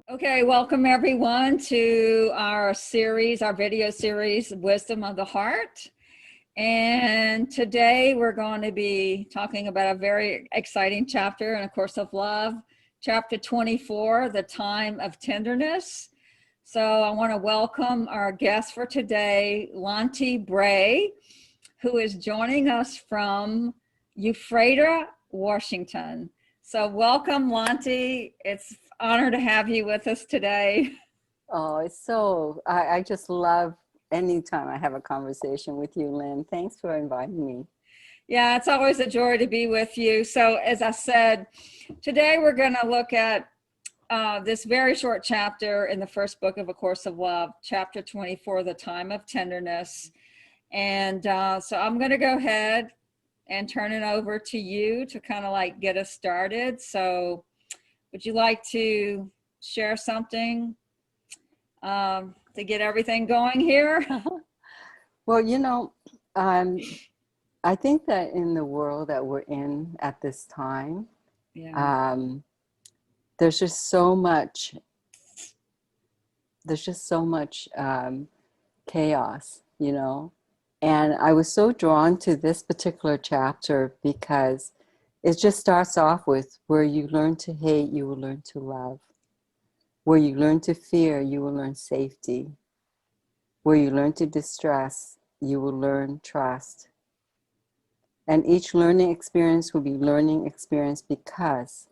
Okay, welcome everyone to our series, our video series, Wisdom of the Heart. And today we're going to be talking about a very exciting chapter in A Course of Love, chapter 24, The Time of Tenderness. So I want to welcome our guest for today, Lonte Bray, who is joining us from Ephrata, Washington. So welcome, Lonte. It's an honor to have you with us today. Oh, I just love anytime I have a conversation with you, Lynn. Thanks for inviting me. Yeah, it's always a joy to be with you. So as I said, today we're going to look at this very short chapter in the first book of A Course of Love, chapter 24, The Time of Tenderness. And so I'm going to go ahead and turn it over to you to kind of like get us started. So would you like to share something to get everything going here? Well, I think that in the world that we're in at this time, Yeah. there's just so much chaos, and I was so drawn to this particular chapter because it just starts off with where you learn to hate, you will learn to love. Where you learn to fear, you will learn safety. Where you learn to distress, you will learn trust. And each learning experience will be learning experience because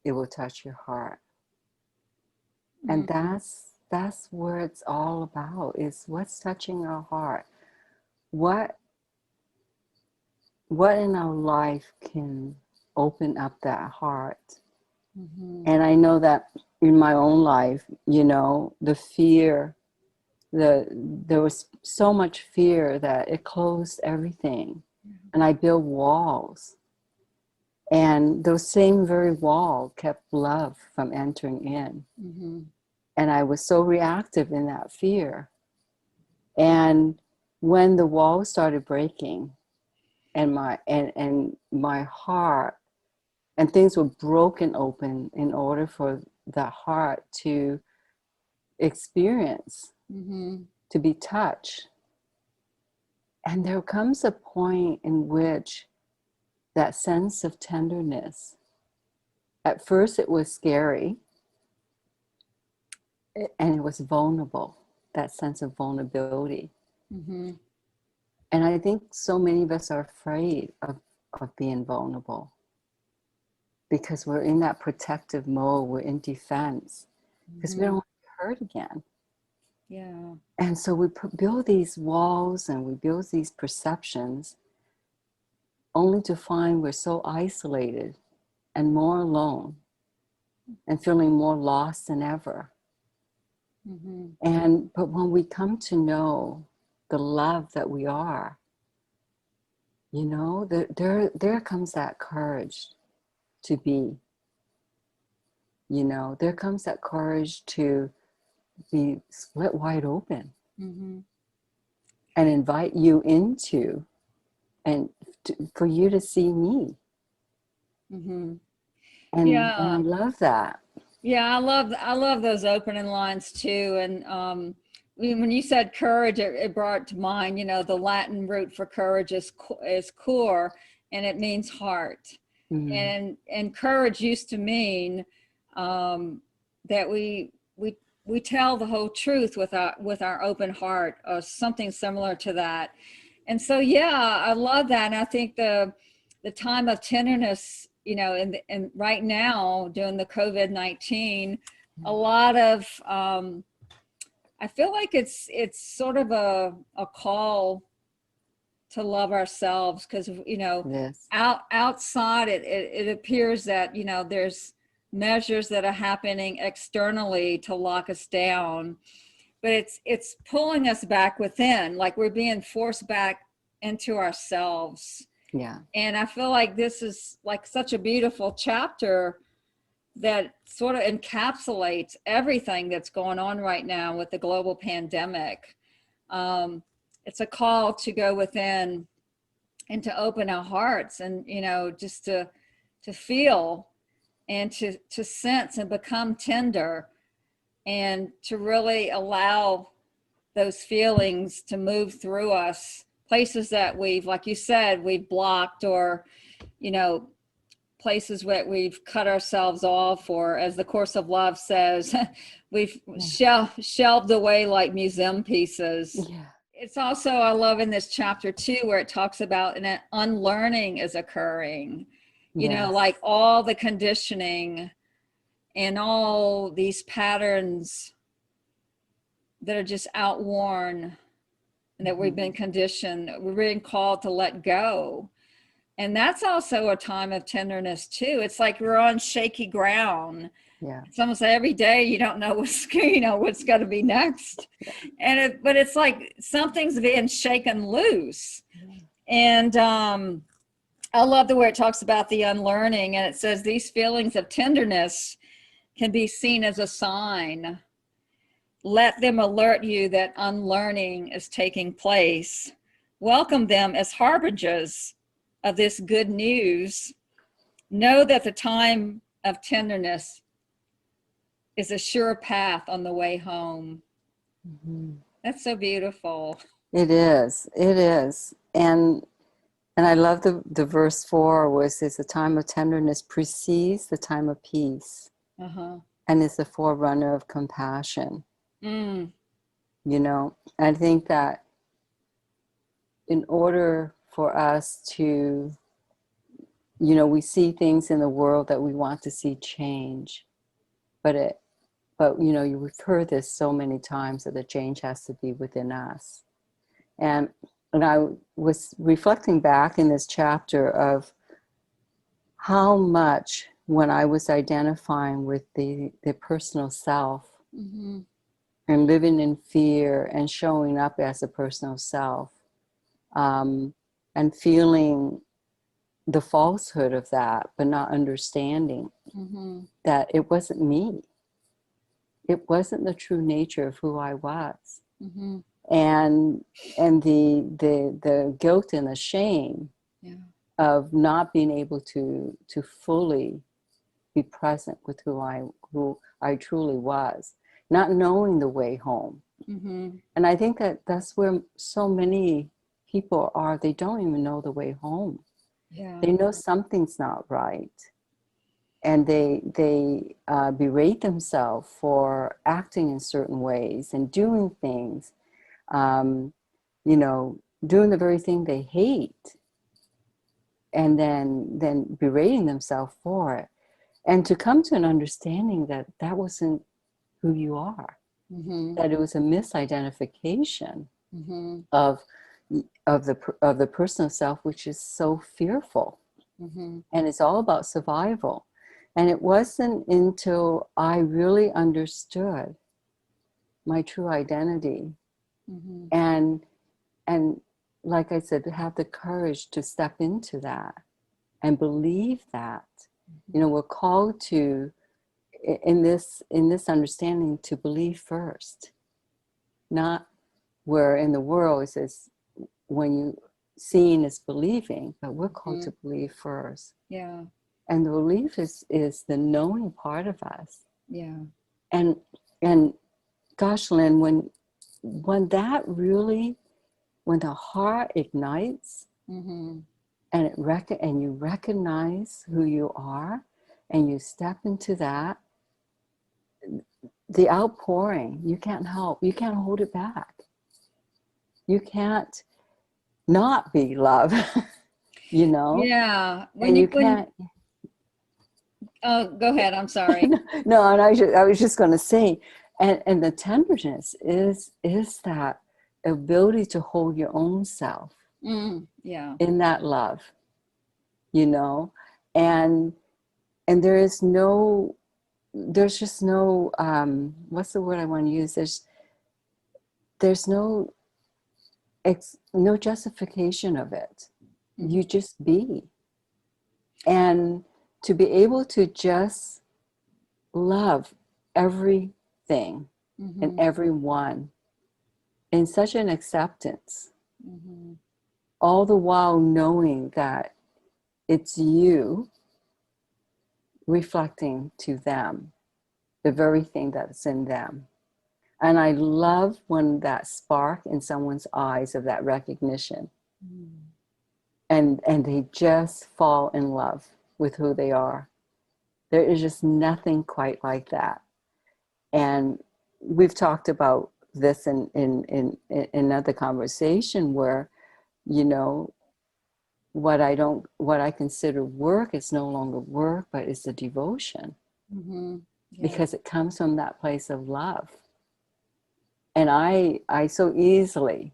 it will touch your heart. And that's where it's all about, is what's touching our heart. What in our life can open up that heart? And I know that in my own life, the fear, there was so much fear that it closed everything. And I built walls. And those same very wall kept love from entering in. And I was so reactive in that fear. And when the wall started breaking and my heart and things were broken open in order for the heart to experience, to be touched. And there comes a point in which that sense of tenderness, at first it was scary and it was vulnerable, that sense of vulnerability. And I think so many of us are afraid of being vulnerable because we're in that protective mode, we're in defense, because we don't want to be hurt again. Yeah. And so we build these walls and we build these perceptions only to find we're so isolated and more alone and feeling more lost than ever. But when we come to know the love that we are, there comes that courage to be. There comes that courage to be split wide open and invite you into, and for you to see me. And I love that. Yeah, I love those opening lines too. And when you said courage, it brought to mind, the Latin root for courage is cor, and it means heart. And courage used to mean that we tell the whole truth with our open heart, or something similar to that. And so, yeah, I love that. And I think the time of tenderness, and right now during the COVID-19, a lot of, I feel like it's sort of a call to love ourselves, because, Yes. outside it appears that, there's measures that are happening externally to lock us down. but it's pulling us back within, like we're being forced back into ourselves. Yeah. And I feel like this is like such a beautiful chapter that sort of encapsulates everything that's going on right now with the global pandemic. It's a call to go within and to open our hearts, and just to feel and to sense and become tender, and to really allow those feelings to move through us, places that we've, like you said, we've blocked, or places where we've cut ourselves off, or as the Course of Love says, we've shelved away like museum pieces. Yeah. It's also, I love in this chapter too, where it talks about an unlearning is occurring, Yes. like all the conditioning and all these patterns that are just outworn and that we've been conditioned, we're being called to let go. And that's also a time of tenderness too. It's like we're on shaky ground. Yeah. It's almost every day you don't know what's going to be next. But it's like something's being shaken loose. And I love the way it talks about the unlearning, and it says these feelings of tenderness can be seen as a sign. Let them alert you that unlearning is taking place. Welcome them as harbingers of this good news. Know that the time of tenderness is a sure path on the way home. Mm-hmm. That's so beautiful. It is. It is. And I love the verse 4 where it says the time of tenderness precedes the time of peace, and is the forerunner of compassion. I think that in order for us to, we see things in the world that we want to see change, but we've heard this so many times that the change has to be within us. And I was reflecting back in this chapter of how much, when I was identifying with the personal self, and living in fear and showing up as a personal self, and feeling the falsehood of that, but not understanding that it wasn't me. It wasn't the true nature of who I was. And the guilt and the shame of not being able to fully be present with who I truly was, not knowing the way home. And I think that that's where so many people are. They don't even know the way home. They know something's not right, and they berate themselves for acting in certain ways and doing things, doing the very thing they hate, and then berating themselves for it. And to come to an understanding that that wasn't who you are, that it was a misidentification of the personal self, which is so fearful, and it's all about survival. And it wasn't until I really understood my true identity, and like I said, to have the courage to step into that and believe that, we're called to, in this understanding, to believe first. Not where in the world it says when you seeing is believing, but we're called to believe first. Yeah. And the belief is the knowing part of us. Yeah. And gosh, Lynn, when that really, when the heart ignites, and and you recognize who you are, and you step into that, the outpouring, you can't hold it back. You can't not be love, Yeah. And you can't. Oh, go ahead. I'm sorry. No, and I was just going to say, and the tenderness is that ability to hold your own self Yeah. in that love, and there's just no, what's the word I want to use? there's no no justification of it. You just be. And to be able to just love everything and everyone in such an acceptance, all the while knowing that it's you reflecting to them the very thing that's in them. And I love when that spark in someone's eyes of that recognition, and they just fall in love with who they are. There is just nothing quite like that. And we've talked about this in another conversation where, you know, what I consider work is no longer work, but it's a devotion. Because it comes from that place of love. And I so easily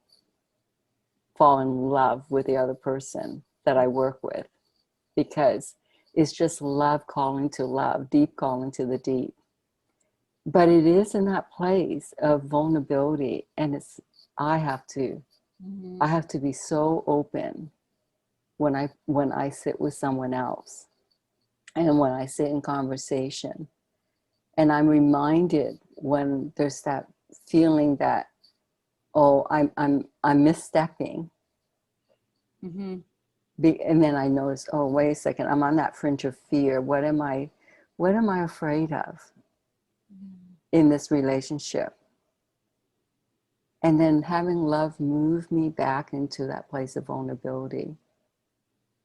fall in love with the other person that I work with, because it's just love calling to love, deep calling to the deep. But it is in that place of vulnerability, and I have to be so open when I sit with someone else, and when I sit in conversation. And I'm reminded when there's that feeling that, oh, I'm misstepping. And then I notice, oh, wait a second, I'm on that fringe of fear. What am I afraid of in this relationship? And then having love move me back into that place of vulnerability,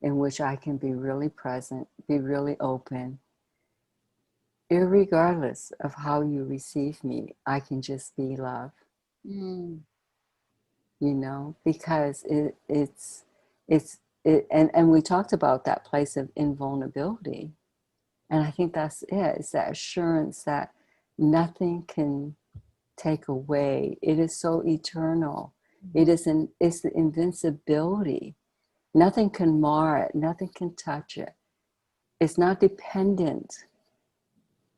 in which I can be really present, be really open. Irregardless of how you receive me, I can just be love. You know, because and we talked about that place of invulnerability. And I think that's it. It's that assurance that nothing can take away. It is so eternal. It's the invincibility. Nothing can mar it. Nothing can touch it. It's not dependent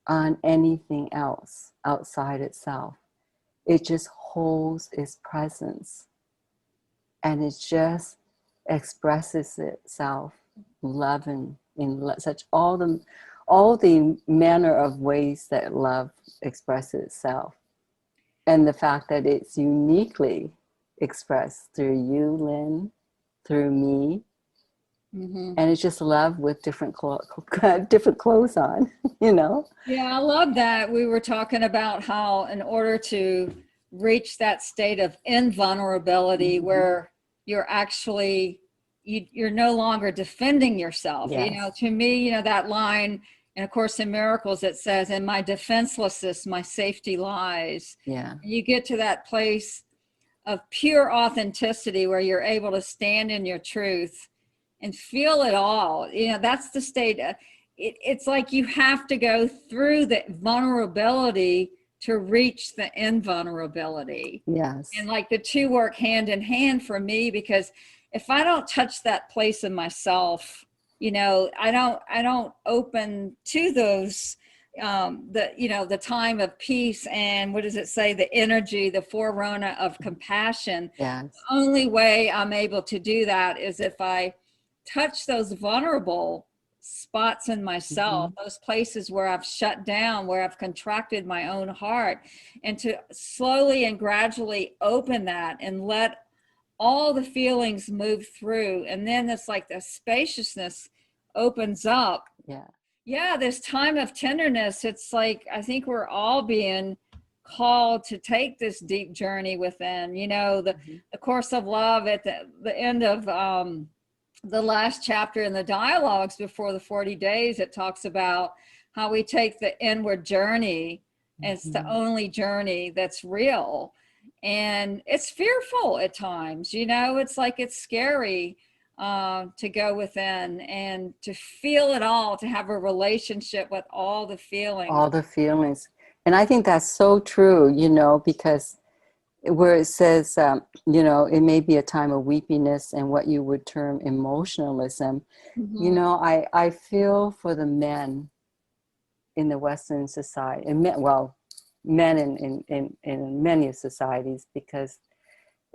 on anything else outside itself. It just holds its presence, and it just expresses itself loving in such all the manner of ways that love expresses itself. And the fact that it's uniquely expressed through you, Lynn, through me, and it's just love with different clothes on, you know? Yeah, I love that. We were talking about how in order to reach that state of invulnerability where you're actually, you're no longer defending yourself. Yes. You know, to me, you know, that line, and of course in Miracles it says, in my defenselessness, my safety lies. Yeah. You get to that place of pure authenticity where you're able to stand in your truth and feel it all. You know, that's the state. It's like you have to go through the vulnerability to reach the invulnerability. Yes. And like the two work hand in hand for me, because if I don't touch that place in myself, you know, I don't open to those, the time of peace, and what does it say? The energy, the forerunner of compassion. Yes. The only way I'm able to do that is if I touch those vulnerable spots in myself, those places where I've shut down, where I've contracted my own heart, and to slowly and gradually open that and let all the feelings move through. And then it's like the spaciousness opens up. Yeah, this time of tenderness, it's like, I think we're all being called to take this deep journey within, you know, the course of love at the end of the last chapter in the dialogues before the 40 days, it talks about how we take the inward journey. And it's the only journey that's real. And it's fearful at times, you know, it's like, it's scary to go within and to feel it all, to have a relationship with all the feelings. All the feelings. And I think that's so true, you know, because where it says, you know, it may be a time of weepiness and what you would term emotionalism. You know, I feel for the men in the Western society, and men, well, men in many societies, because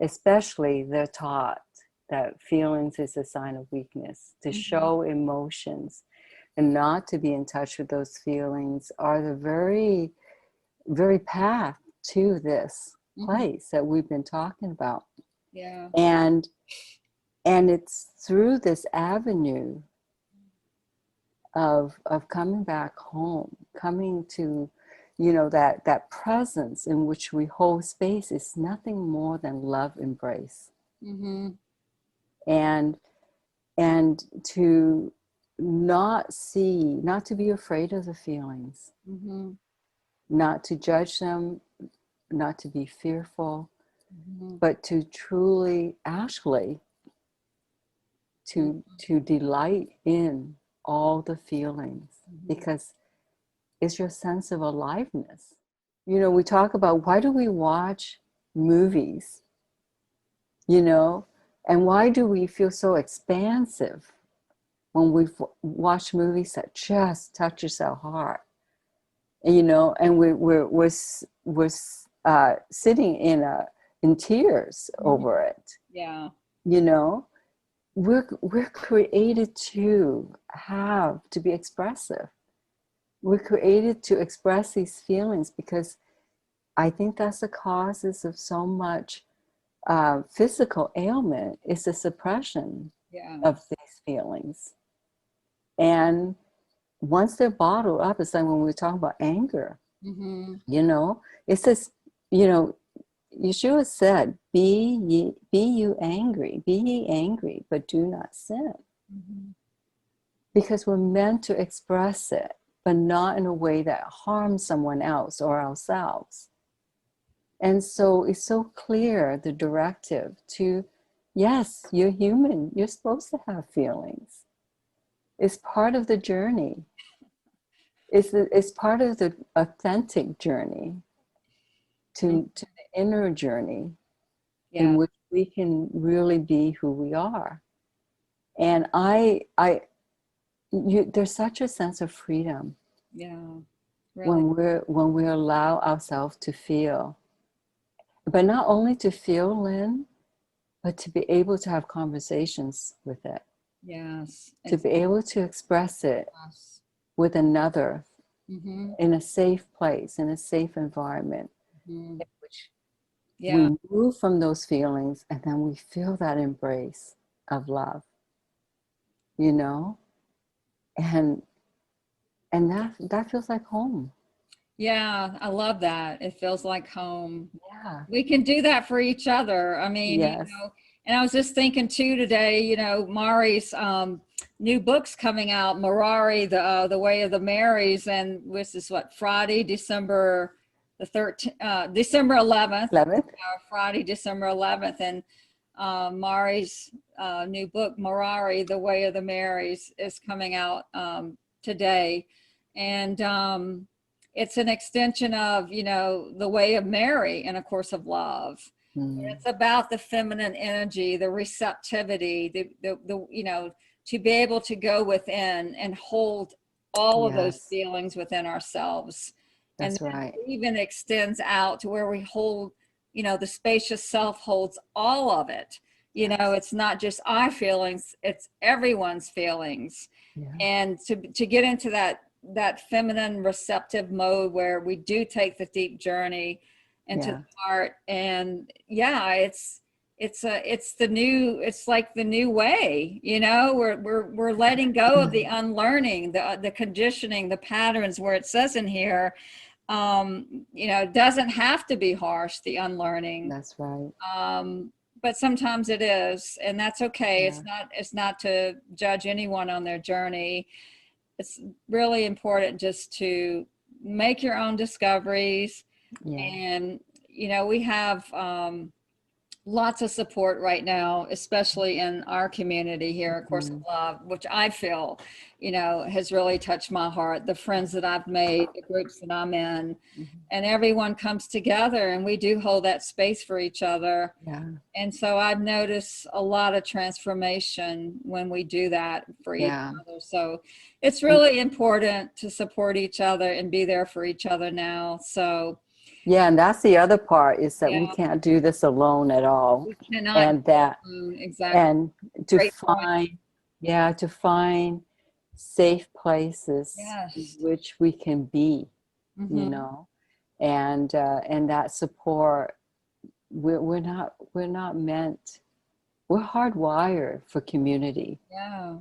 especially they're taught that feelings is a sign of weakness. To show emotions and not to be in touch with those feelings are the very, very path to this place that we've been talking about. Yeah. And it's through this avenue of coming back home, coming to, you know, that presence in which we hold space is nothing more than love embrace. And to not to be afraid of the feelings, not to judge them, not to be fearful, but to truly, actually, to delight in all the feelings, because it's your sense of aliveness. You know, we talk about, why do we watch movies, you know, and why do we feel so expansive when we watch movies that just touches our heart, you know, and we're sitting in tears over it. Yeah. You know, we're created to be expressive. We're created to express these feelings, because I think that's the causes of so much physical ailment, is the suppression of these feelings. And once they're bottled up, it's like when we talk about anger, you know, it's this, you know, Yeshua said, be ye angry, but do not sin. Because we're meant to express it, but not in a way that harms someone else or ourselves. And so it's so clear, the directive to, yes, you're human. You're supposed to have feelings. It's part of the journey. It's part of the authentic journey to the inner journey, in which we can really be who we are. And there's such a sense of freedom. Yeah. Really. When we allow ourselves to feel, but not only to feel, Lynn, but to be able to have conversations with it. Yes. To be able to express it with another in a safe place, in a safe environment, in which we move from those feelings, and then we feel that embrace of love, you know, and that feels like home. Yeah, I love that. It feels like home. Yeah. We can do that for each other. I mean, Yes. you know, and I was just thinking too today, you know, Mari's new book's coming out, Marari, the Way of the Marys, and this is what, Friday, December the 13th, December 11th. 11th. Friday, December 11th, and Mari's new book, Marari, the Way of the Marys, is coming out today, and it's an extension of, you know, the Way of Mary in A Course of Love. It's about the feminine energy, the receptivity, the you know, to be able to go within and hold all of those feelings within ourselves. That's and right. it even extends out to where we hold, you know, the spacious self holds all of it. You know, it's not just our feelings, it's everyone's feelings. And to get into that feminine receptive mode where we do take the deep journey into the heart, and it's like the new way, you know, we're letting go of the unlearning, the conditioning, the patterns, where it says in here, you know, it doesn't have to be harsh, the unlearning. That's right. But sometimes it is, and that's okay. It's not to judge anyone on their journey. It's really important just to make your own discoveries. And, you know, we have lots of support right now, especially in our community here at Course of Love, which I feel, you know, has really touched my heart. The friends that I've made, the groups that I'm in, and everyone comes together, and we do hold that space for each other. And so I've noticed a lot of transformation when we do that for each other. So it's really important to support each other and be there for each other now. So Yeah, and that's the other part is that we Yeah, can't do this alone at all. we cannot And that, do alone. Exactly. and to Great point. find, yeah, to find safe places in Yes. which we can be, you Hmm. know, and that support, we're not meant, we're hardwired for community. Yeah.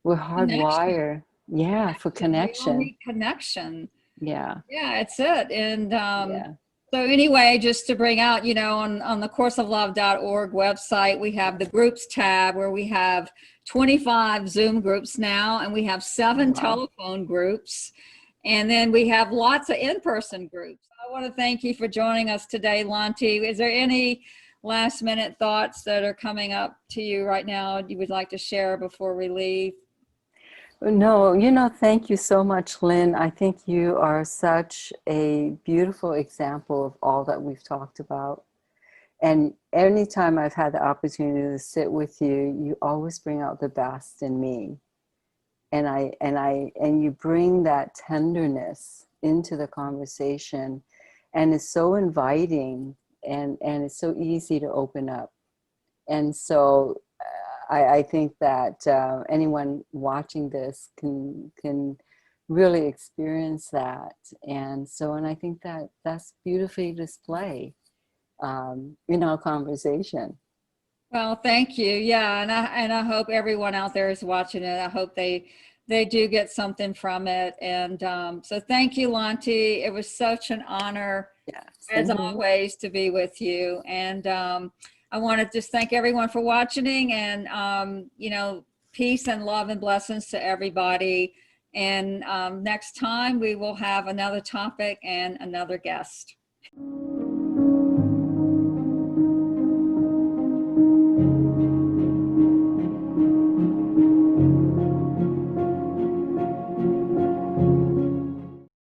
We're Connection. hardwired, yeah, for We all connection. need connection. Yeah, Yeah, it's it. And yeah, so anyway, just to bring out, on the courseoflove.org website, we have the groups tab where we have 25 Zoom groups now, and we have 7 wow. telephone groups. And then we have lots of in-person groups. I want to thank you for joining us today, Lanti. Is there any last minute thoughts that are coming up to you right now you would like to share before we leave? No, thank you so much, Lynn. I think you are such a beautiful example of all that we've talked about. And anytime I've had the opportunity to sit with you, you always bring out the best in me. And you bring that tenderness into the conversation, and it's so inviting, and it's so easy to open up. And so I think that anyone watching this can really experience that. And I think that that's beautifully displayed in our conversation. Well, thank you. Yeah, and I hope everyone out there is watching it. I hope they do get something from it. And so thank you, Lanti. It was such an honor, Yeah, as same here. always, to be with you. And I want to just thank everyone for watching, and peace and love and blessings to everybody. And next time we will have another topic and another guest.